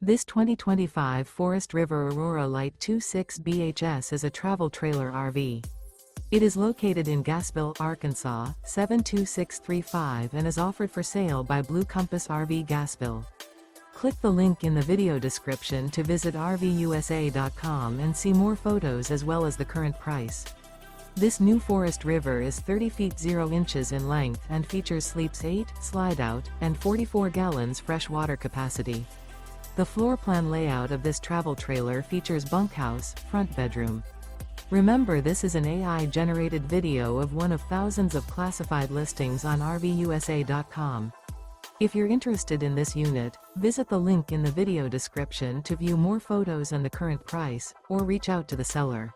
This 2025 Forest River Aurora Light 26 BHS is a travel trailer RV. It is located in Gassville, Arkansas, 72635 and is offered for sale by Blue Compass RV Gassville. Click the link in the video description to visit RVUSA.com and see more photos as well as the current price. This new Forest River is 30 feet 0 inches in length and features sleeps 8, Slideout, and 44 gallons fresh water capacity. The floor plan layout of this travel trailer features bunkhouse, front bedroom. Remember, this is an AI-generated video of one of thousands of classified listings on RVUSA.com. If you're interested in this unit, visit the link in the video description to view more photos and the current price, or reach out to the seller.